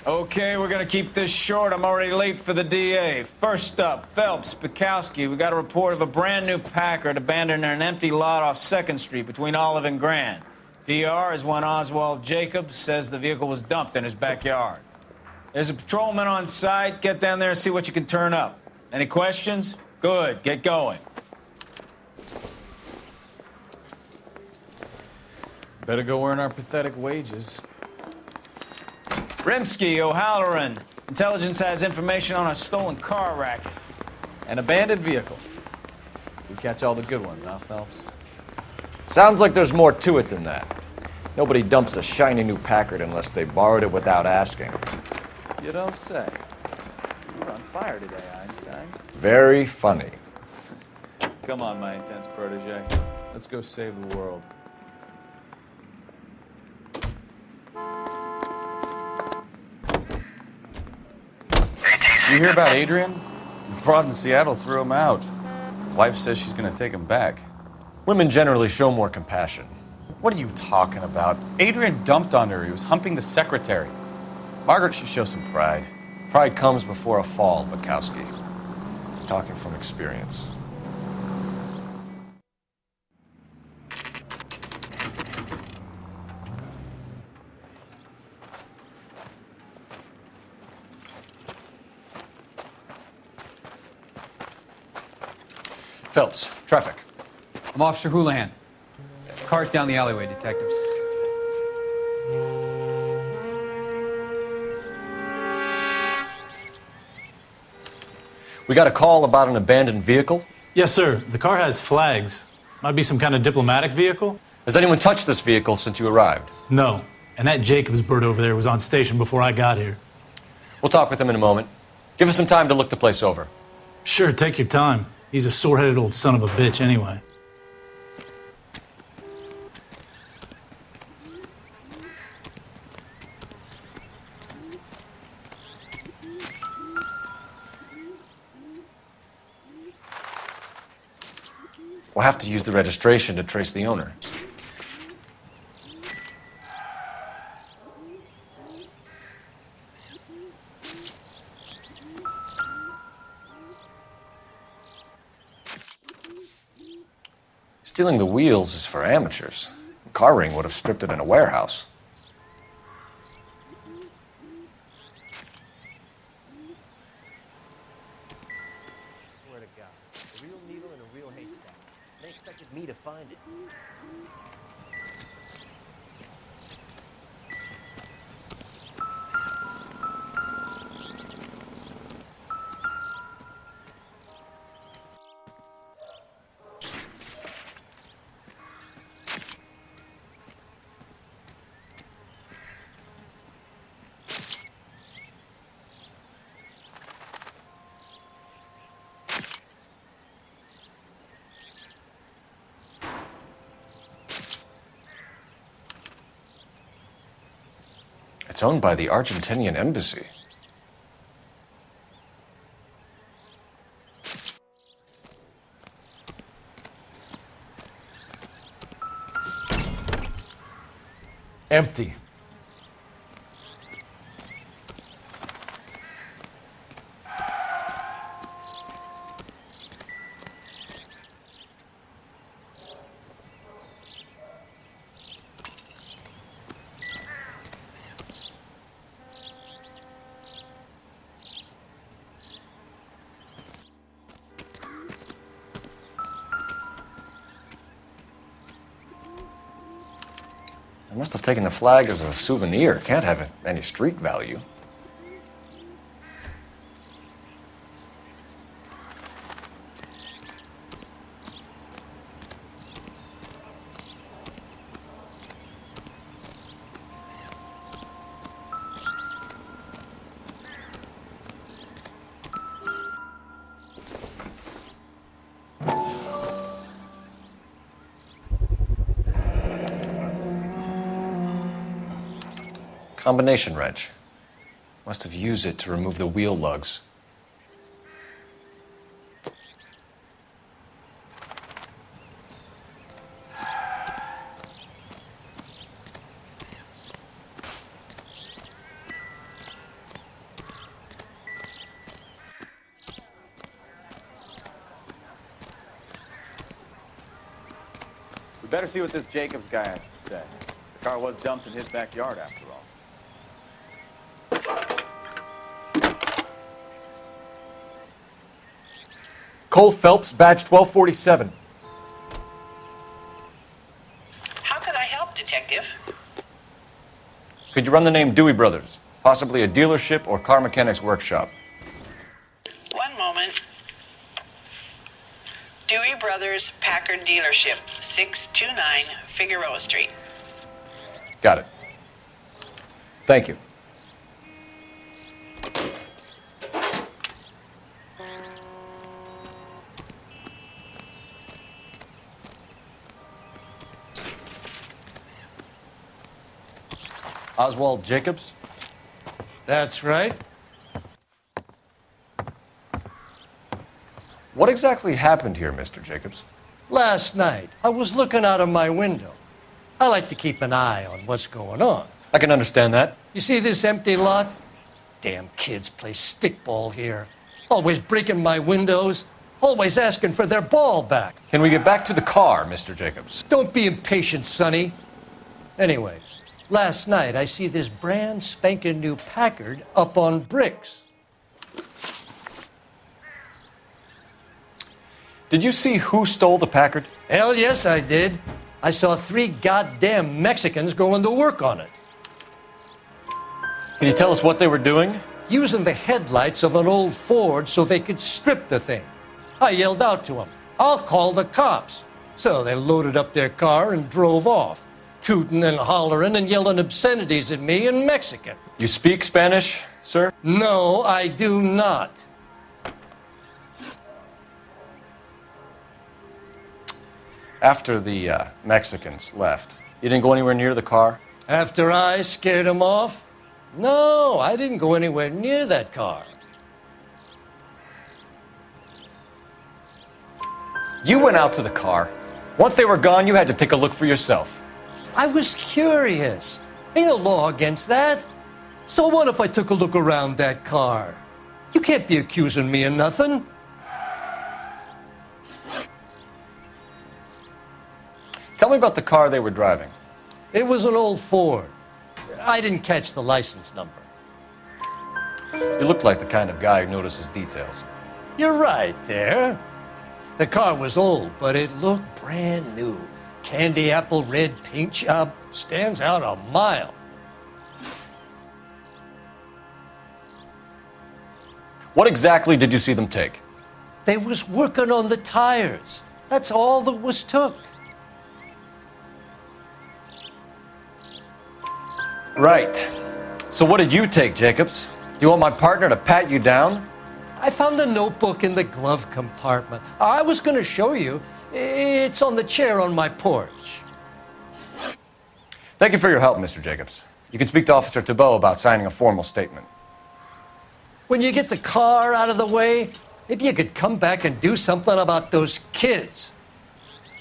Okay, we're gonna keep this short. I'm already late for the DA. First up, Phelps, Bekowsky. We got a report of a brand new Packard abandoned in an empty lot off 2nd Street between Olive and Grand. PR is one Oswald Jacobs says the vehicle was dumped in his backyard. There's a patrolman on site. Get down there and see what you can turn up. Any questions? Good, get going. Better go earn our pathetic wages. Rimsky, O'Halloran. Intelligence has information on a stolen car racket. An abandoned vehicle. We catch all the good ones, huh, Phelps? Sounds like there's more to it than that. Nobody dumps a shiny new Packard unless they borrowed it without asking. You don't say. You were on fire today, Einstein. Very funny. Come on, my intense protege. Let's go save the world. You hear about Adrian? Broad in Seattle threw him out. Wife says she's gonna take him back. Women generally show more compassion. What are you talking about? Adrian dumped on her. He was humping the secretary. Margaret should show some pride. Pride comes before a fall, Bekowsky. Talking from experience. Phelps, traffic. I'm Officer Houlihan. Cars down the alleyway, detectives. We got a call about an abandoned vehicle. Yes, sir. The car has flags. Might be some kind of diplomatic vehicle. Has anyone touched this vehicle since you arrived? No. And that Jacobs bird over there was on station before I got here. We'll talk with him in a moment. Give us some time to look the place over. Sure, take your time. He's a sore-headed old son of a bitch anyway. We'll have to use the registration to trace the owner. Stealing the wheels is for amateurs. A car ring would have stripped it in a warehouse. I swear to God, a real needle in a real haystack. They expected me to find it. It's owned by the Argentinian embassy. Empty. I must have taken the flag as a souvenir. Can't have any street value. Combination wrench. Must have used it to remove the wheel lugs. We better see what this Jacobs guy has to say. The car was dumped in his backyard, after all. Cole Phelps, badge 1247. How can I help, Detective? Could you run the name Dewey Brothers? Possibly a dealership or car mechanics workshop. One moment. Dewey Brothers Packard Dealership, 629 Figueroa Street. Got it. Thank you. Oswald Jacobs? That's right. What exactly happened here, Mr. Jacobs? Last night, I was looking out of my window. I like to keep an eye on what's going on. I can understand that. You see this empty lot? Damn kids play stickball here. Always breaking my windows, always asking for their ball back. Can we get back to the car, Mr. Jacobs? Don't be impatient, Sonny. Anyways, last night I see this brand spanking new Packard up on bricks. Did you see who stole the Packard? Hell yes, I did. I saw 3 goddamn Mexicans going to work on it. Can you tell us what they were doing? Using the headlights of an old Ford so they could strip the thing. I yelled out to them, "I'll call the cops." So they loaded up their car and drove off, tooting and hollering and yelling obscenities at me in Mexican. You speak Spanish, sir? No, I do not. After the Mexicans left, you didn't go anywhere near the car? After I scared them off? No, I didn't go anywhere near that car. You went out to the car. Once they were gone, you had to take a look for yourself. I was curious. Ain't no law against that. So what if I took a look around that car? You can't be accusing me of nothing. Tell me about the car they were driving. It was an old Ford. I didn't catch the license number. You look like the kind of guy who notices details. You're right there. The car was old, but it looked brand new. Candy apple red paint job stands out a mile. What exactly did you see them take? They was working on the tires. That's all that was took. Right. So what did you take, Jacobs? Do you want my partner to pat you down? I found a notebook in the glove compartment. I was going to show you. It's on the chair on my porch. Thank you for your help, Mr. Jacobs. You can speak to Officer Thibault about signing a formal statement. When you get the car out of the way, maybe you could come back and do something about those kids.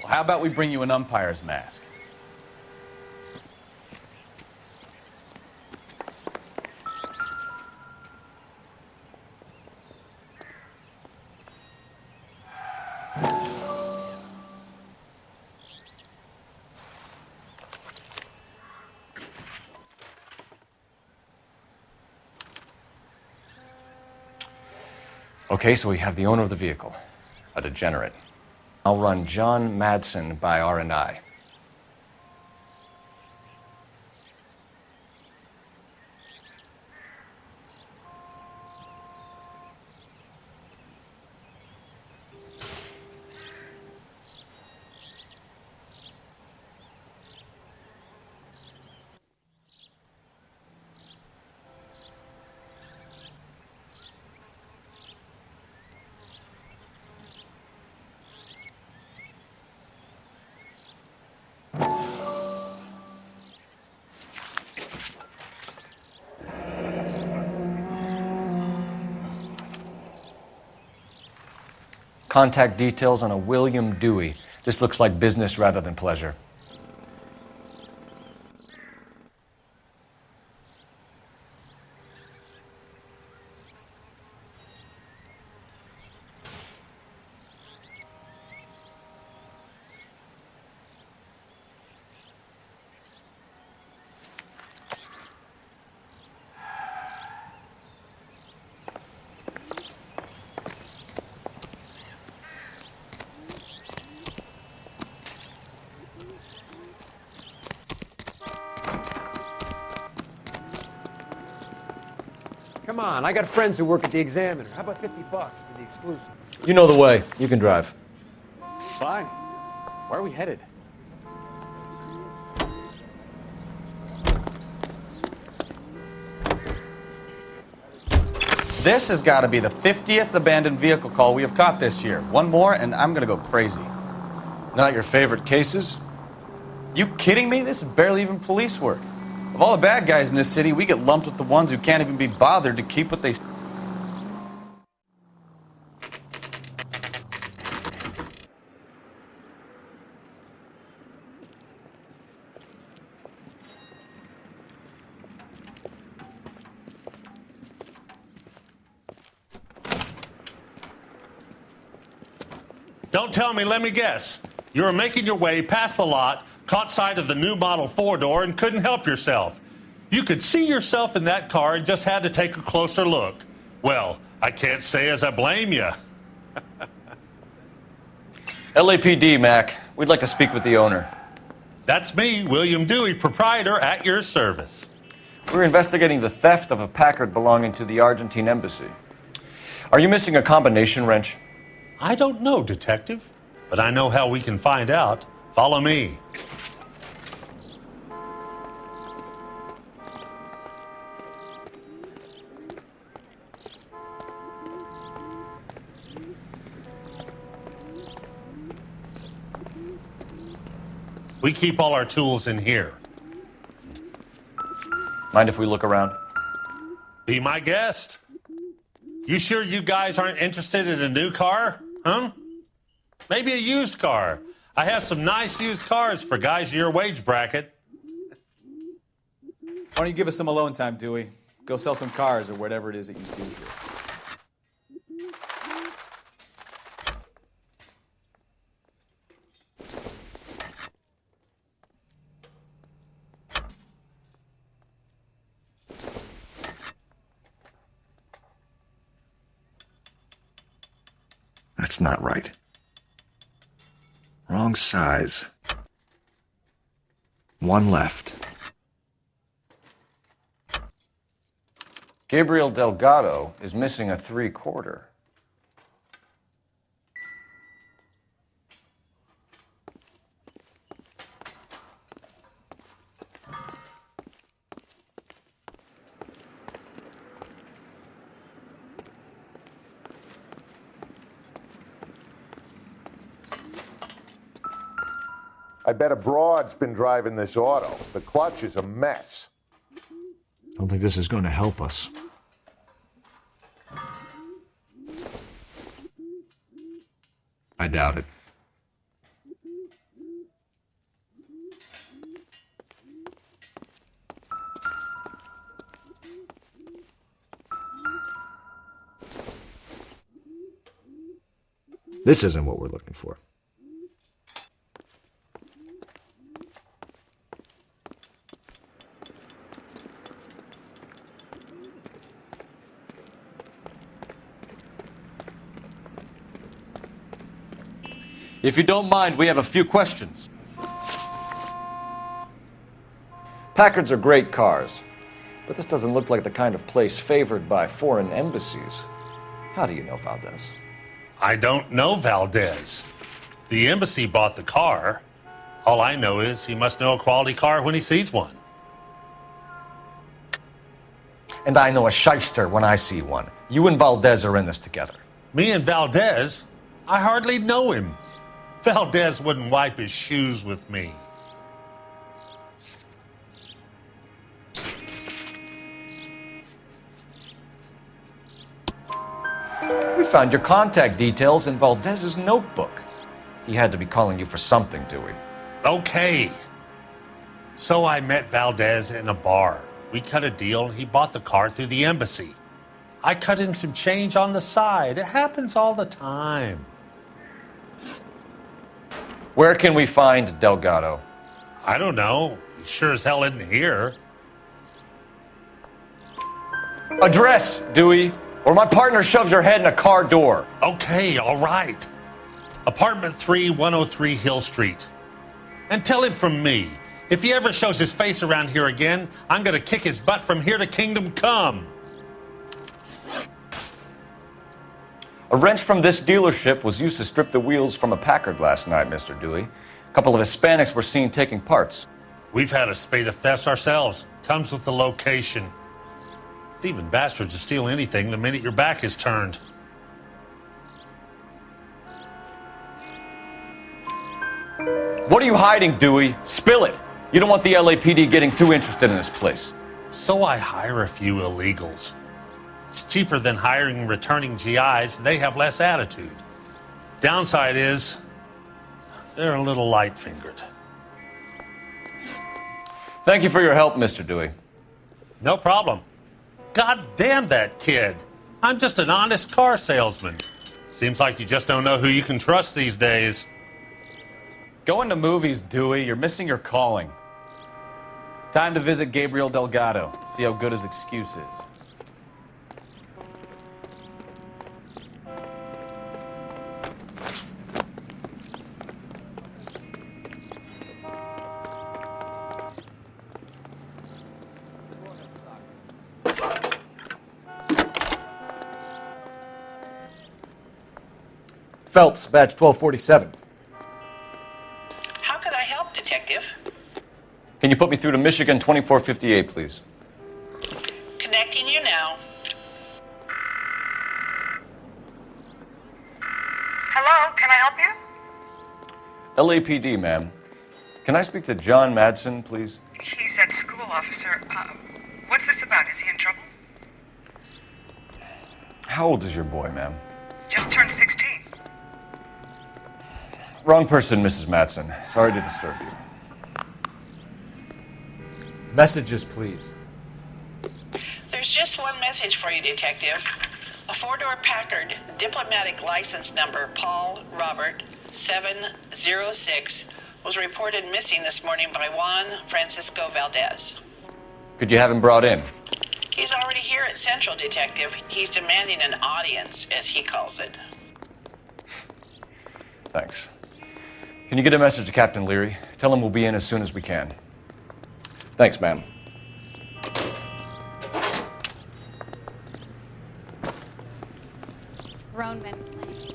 Well, how about we bring you an umpire's mask? Okay, so we have the owner of the vehicle, a degenerate. I'll run John Madsen by R&I. Contact details on a William Dewey. This looks like business rather than pleasure. Come on, I got friends who work at the Examiner. How about $50 for the exclusive? You know the way. You can drive. Fine. Where are we headed? This has got to be the 50th abandoned vehicle call we have caught this year. One more, and I'm going to go crazy. Not your favorite cases? You kidding me? This is barely even police work. Of all the bad guys in this city, we get lumped with the ones who can't even be bothered to keep what they... Don't tell me, let me guess. You were making your way past the lot, caught sight of the new model four-door, and couldn't help yourself. You could see yourself in that car and just had to take a closer look. Well, I can't say as I blame you. LAPD, Mac. We'd like to speak with the owner. That's me, William Dewey, proprietor, at your service. We're investigating the theft of a Packard belonging to the Argentine embassy. Are you missing a combination wrench? I don't know, Detective, but I know how we can find out. Follow me. We keep all our tools in here. Mind if we look around? Be my guest. You sure you guys aren't interested in a new car? Huh? Maybe a used car. I have some nice used cars for guys in your wage bracket. Why don't you give us some alone time, Dewey? Go sell some cars or whatever it is that you do here. That's not right. Wrong size. One left. Gabriel Delgado is missing a 3/4. I bet a broad's been driving this auto. The clutch is a mess. Don't think this is going to help us. I doubt it. This isn't what we're looking for. If you don't mind, we have a few questions. Packards are great cars, but this doesn't look like the kind of place favored by foreign embassies. How do you know Valdez? I don't know Valdez. The embassy bought the car. All I know is he must know a quality car when he sees one. And I know a shyster when I see one. You and Valdez are in this together. Me and Valdez? I hardly know him. Valdez wouldn't wipe his shoes with me. We found your contact details in Valdez's notebook. He had to be calling you for something, Dewey. Okay. So I met Valdez in a bar. We cut a deal and he bought the car through the embassy. I cut him some change on the side. It happens all the time. Where can we find Delgado? I don't know. He sure as hell isn't here. Address, Dewey, or my partner shoves your head in a car door. Okay, all right. Apartment 3, 103 Hill Street. And tell him from me, if he ever shows his face around here again, I'm going to kick his butt from here to Kingdom Come. A wrench from this dealership was used to strip the wheels from a Packard last night, Mr. Dewey. A couple of Hispanics were seen taking parts. We've had a spate of thefts ourselves. Comes with the location. Thieving bastards to steal anything the minute your back is turned. What are you hiding, Dewey? Spill it. You don't want the LAPD getting too interested in this place. So I hire a few illegals. It's cheaper than hiring returning GIs, and they have less attitude. Downside is, they're a little light-fingered. Thank you for your help, Mr. Dewey. No problem. God damn that kid. I'm just an honest car salesman. Seems like you just don't know who you can trust these days. Going to movies, Dewey. You're missing your calling. Time to visit Gabriel Delgado. See how good his excuse is. Phelps, badge 1247. How could I help, Detective? Can you put me through to Michigan 2458, please? Connecting you now. Hello, can I help you? LAPD, ma'am. Can I speak to John Madsen, please? He's at school, officer. What's this about? Is he in trouble? How old is your boy, ma'am? Just turned 16. Wrong person, Mrs. Madsen. Sorry to disturb you. Messages, please. There's just one message for you, Detective. A four-door Packard, diplomatic license number Paul Robert 706, was reported missing this morning by Juan Francisco Valdez. Could you have him brought in? He's already here at Central, Detective. He's demanding an audience, as he calls it. Thanks. Can you get a message to Captain Leary? Tell him we'll be in as soon as we can. Thanks, ma'am. Grown men playing.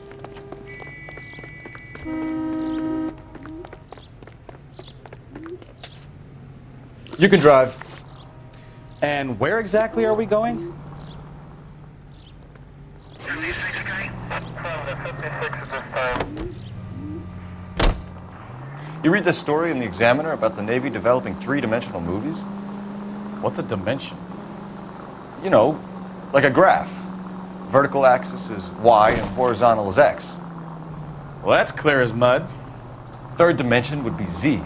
You can drive. And where exactly are we going? You read this story in the Examiner about the Navy developing three-dimensional movies? What's a dimension? You know, like a graph. Vertical axis is Y and horizontal is X. Well, that's clear as mud. Third dimension would be Z.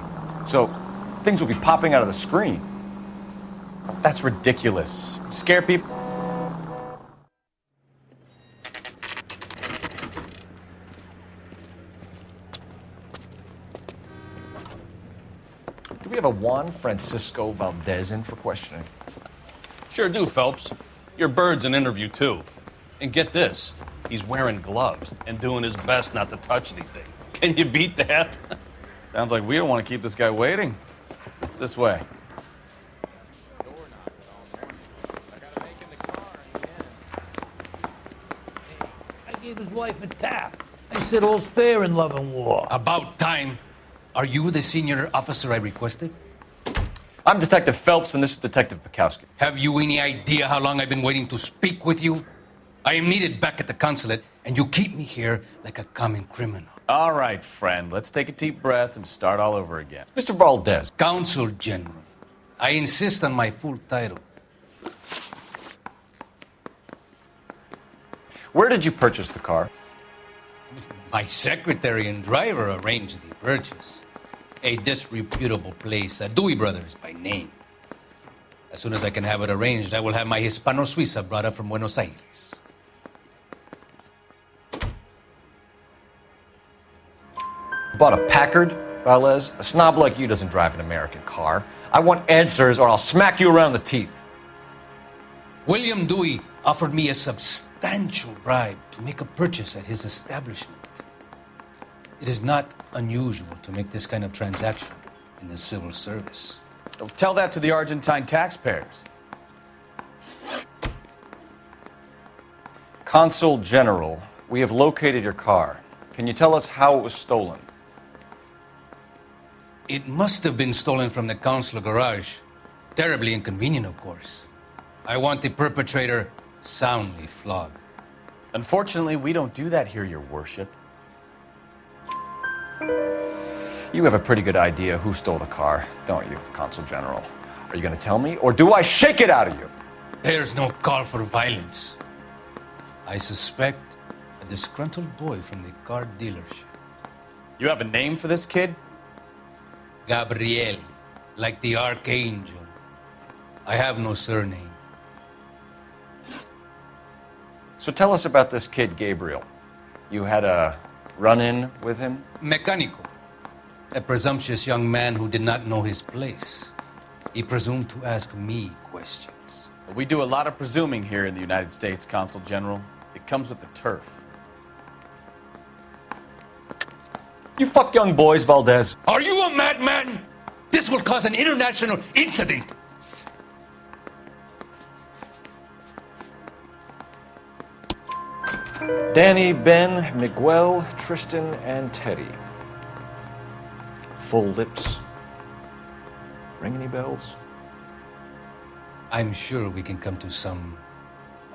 So things will be popping out of the screen. That's ridiculous. Scare people. Do we have a Juan Francisco Valdez in for questioning? Sure do, Phelps. Your bird's an interview, too. And get this, he's wearing gloves and doing his best not to touch anything. Can you beat that? Sounds like we don't want to keep this guy waiting. It's this way. I gave his wife a tap. I said all's fair in love and war. About time. Are you the senior officer I requested? I'm Detective Phelps, and this is Detective Bekowsky. Have you any idea how long I've been waiting to speak with you? I am needed back at the consulate, and you keep me here like a common criminal. All right, friend. Let's take a deep breath and start all over again. Mr. Valdez. Consul General. I insist on my full title. Where did you purchase the car? My secretary and driver arranged the purchase. A disreputable place, Dewey Brothers by name. As soon as I can have it arranged, I will have my Hispano-Suiza brought up from Buenos Aires. Bought a Packard, Valdez? A snob like you doesn't drive an American car. I want answers or I'll smack you around the teeth. William Dewey offered me a substantial bribe to make a purchase at his establishment. It is not unusual to make this kind of transaction in the civil service. Tell that to the Argentine taxpayers. Consul General, We have located your car. Can you tell us how it was stolen? It must have been stolen from the consular garage. Terribly inconvenient, of course. I want the perpetrator soundly flogged. Unfortunately, we don't do that here, Your Worship. You have a pretty good idea who stole the car, don't you, Consul General? Are you going to tell me, or do I shake it out of you? There's no call for violence. I suspect a disgruntled boy from the car dealership. You have a name for this kid? Gabriel, like the archangel. I have no surname. So tell us about this kid, Gabriel. You had a run-in with him? Mecánico. A presumptuous young man who did not know his place. He presumed to ask me questions. We do a lot of presuming here in the United States, Consul General. It comes with the turf. You fuck young boys, Valdez. Are you a madman? This will cause an international incident. Danny, Ben, Miguel, Tristan, and Teddy. Full lips. Ring any bells? I'm sure we can come to some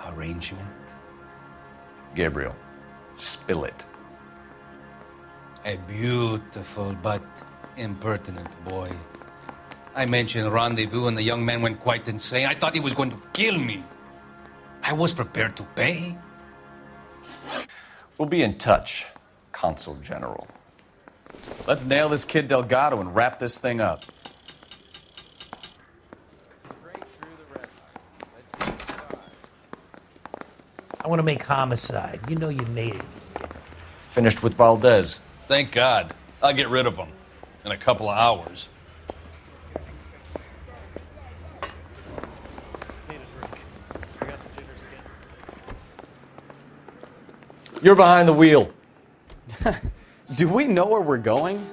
arrangement. Gabriel, spill it. A beautiful but impertinent boy. I mentioned rendezvous and the young man went quite insane. I thought he was going to kill me. I was prepared to pay. We'll be in touch, Consul General. Let's nail this kid Delgado and wrap this thing up. I want to make homicide. You know you made it. Finished with Valdez. Thank God. I'll get rid of him in a couple of hours. You're behind the wheel. Do we know where we're going?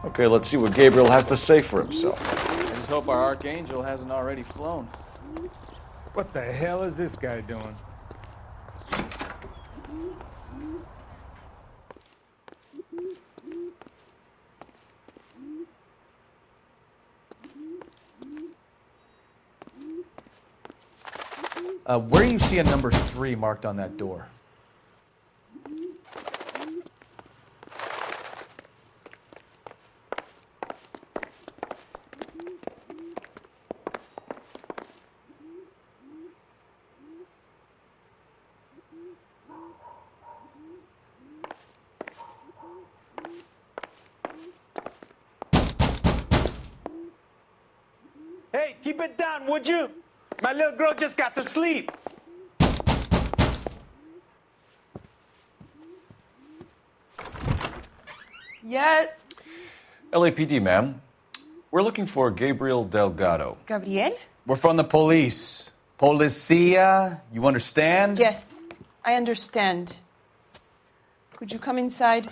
Okay, let's see what Gabriel has to say for himself. I just hope our archangel hasn't already flown. What the hell is this guy doing? Where do you see a number 3 marked on that door? Hey, keep it down, would you? My little girl just got to sleep. Yeah. LAPD, ma'am. We're looking for Gabriel Delgado. Gabriel? We're from the police. Policia, you understand? Yes, I understand. Could you come inside?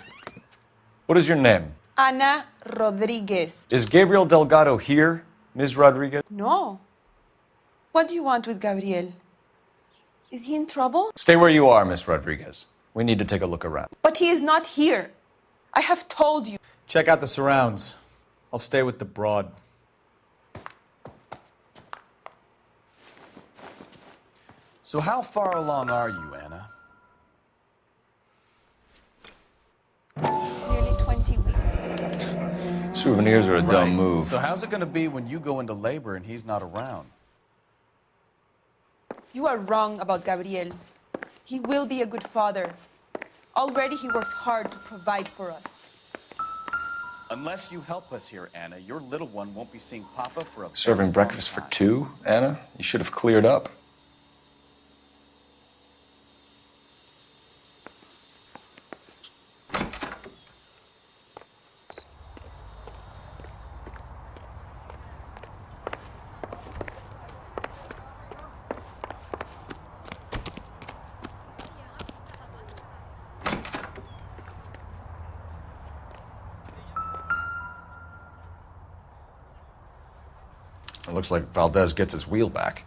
What is your name? Ana Rodriguez. Is Gabriel Delgado here, Ms. Rodriguez? No. What do you want with Gabriel? Is he in trouble? Stay where you are, Ms. Rodriguez. We need to take a look around. But he is not here. I have told you. Check out the surrounds. I'll stay with the broad. So how far along are you, Anna? Nearly 20 weeks. Souvenirs are a dumb move. So how's it going to be when you go into labor and he's not around? You are wrong about Gabriel. He will be a good father. Already he works hard to provide for us. Unless you help us here, Anna, your little one won't be seeing Papa for a Serving breakfast for 2, Anna? You should have cleared up. looks like Valdez gets his wheel back.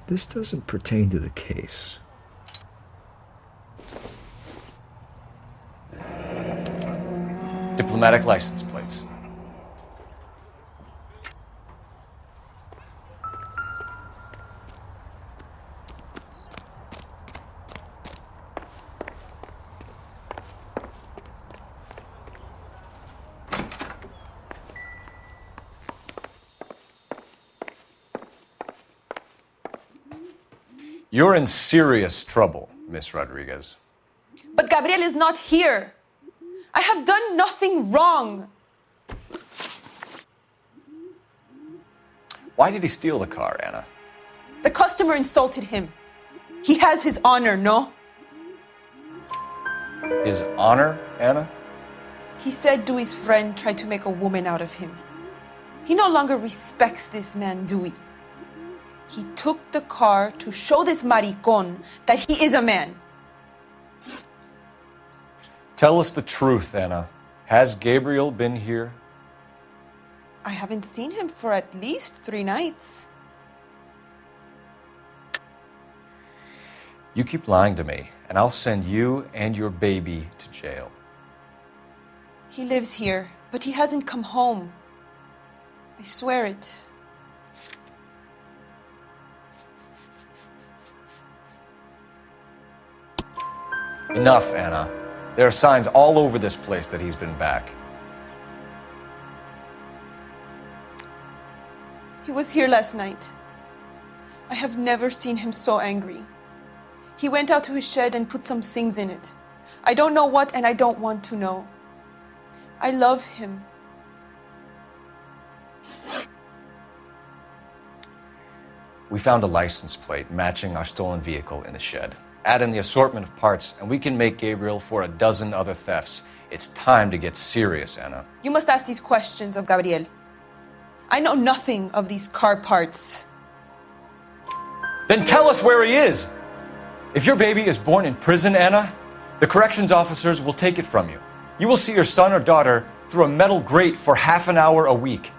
This doesn't pertain to the case. Diplomatic license plates. You're in serious trouble, Miss Rodriguez. But Gabriel is not here. I have done nothing wrong. Why did he steal the car, Anna? The customer insulted him. He has his honor, no? His honor, Anna? He said Dewey's friend tried to make a woman out of him. He no longer respects this man, Dewey. He took the car to show this maricón that he is a man. Tell us the truth, Anna. Has Gabriel been here? I haven't seen him for at least 3 nights. You keep lying to me, and I'll send you and your baby to jail. He lives here, but he hasn't come home. I swear it. Enough, Anna. There are signs all over this place that he's been back. He was here last night. I have never seen him so angry. He went out to his shed and put some things in it. I don't know what, and I don't want to know. I love him. We found a license plate matching our stolen vehicle in the shed. Add in the assortment of parts, and we can make Gabriel for a dozen other thefts. It's time to get serious, Anna. You must ask these questions of Gabriel. I know nothing of these car parts. Then tell us where he is! If your baby is born in prison, Anna, the corrections officers will take it from you. You will see your son or daughter through a metal grate for half an hour a week.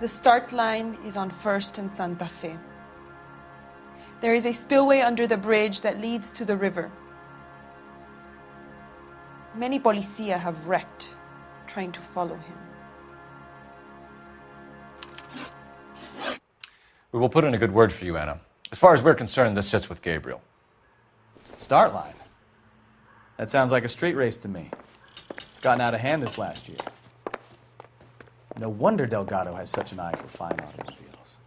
The start line is on 1st and Santa Fe. There is a spillway under the bridge that leads to the river. Many policia have wrecked trying to follow him. We will put in a good word for you, Anna. As far as we're concerned, this sits with Gabriel. Start line. That sounds like a street race to me. It's gotten out of hand this last year. No wonder Delgado has such an eye for fine automobiles.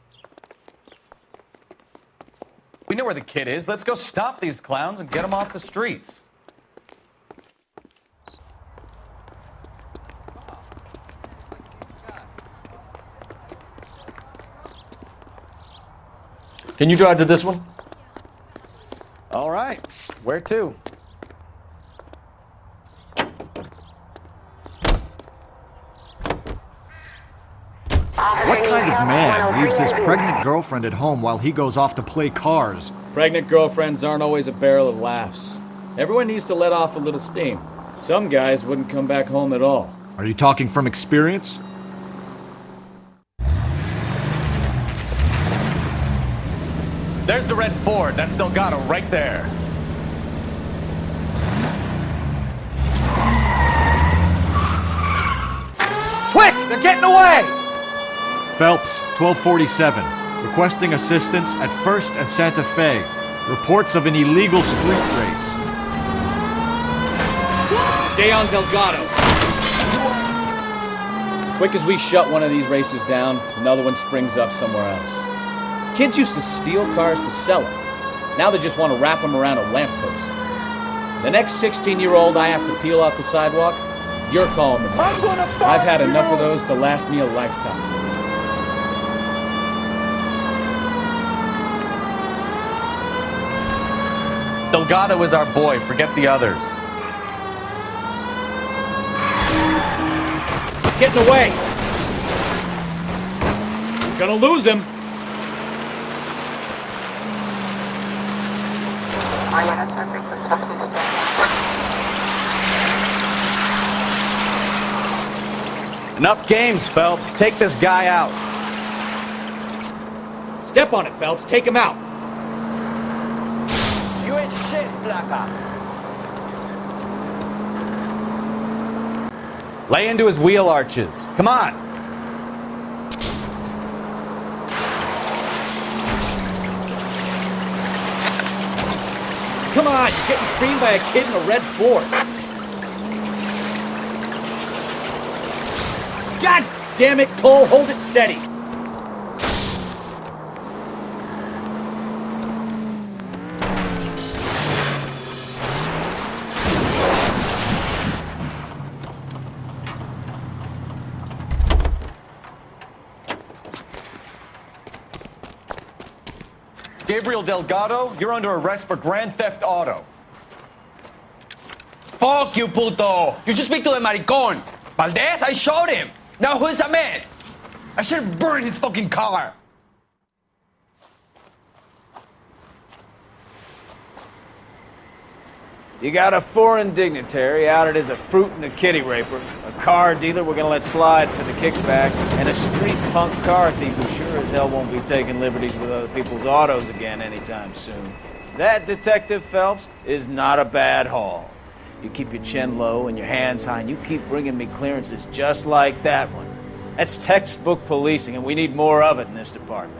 We know where the kid is. Let's go stop these clowns and get them off the streets. Can you drive to this one? All right. Where to? What kind of man leaves his pregnant girlfriend at home while he goes off to play cars? Pregnant girlfriends aren't always a barrel of laughs. Everyone needs to let off a little steam. Some guys wouldn't come back home at all. Are you talking from experience? There's the red Ford. That's Delgado right there. Quick! They're getting away! Phelps, 1247. Requesting assistance at 1st and Santa Fe. Reports of an illegal street race. Stay on Delgado. Quick as we shut one of these races down, another one springs up somewhere else. Kids used to steal cars to sell them. Now they just want to wrap them around a lamppost. The next 16-year-old I have to peel off the sidewalk, you're calling them. I've had enough of those to last me a lifetime. Delgado is our boy. Forget the others. Getting away. Gonna lose him. Enough games, Phelps. Take this guy out. Step on it, Phelps. Take him out. You ain't shit, Flaca. Lay into his wheel arches. Come on. Come on, you're getting creamed by a kid in a red Ford. God damn it, Cole, hold it steady. Gabriel Delgado, you're under arrest for grand theft auto. Fuck you, puto. You should speak to the maricon. Valdez, I showed him. Now who's a man? I should burn his fucking car. You got a foreign dignitary outed as a fruit and a kitty raper, a car dealer we're gonna let slide for the kickbacks, and a street punk car thief who sure as hell won't be taking liberties with other people's autos again anytime soon. That, Detective Phelps, is not a bad haul. You keep your chin low and your hands high, and you keep bringing me clearances just like that one. That's textbook policing, and we need more of it in this department.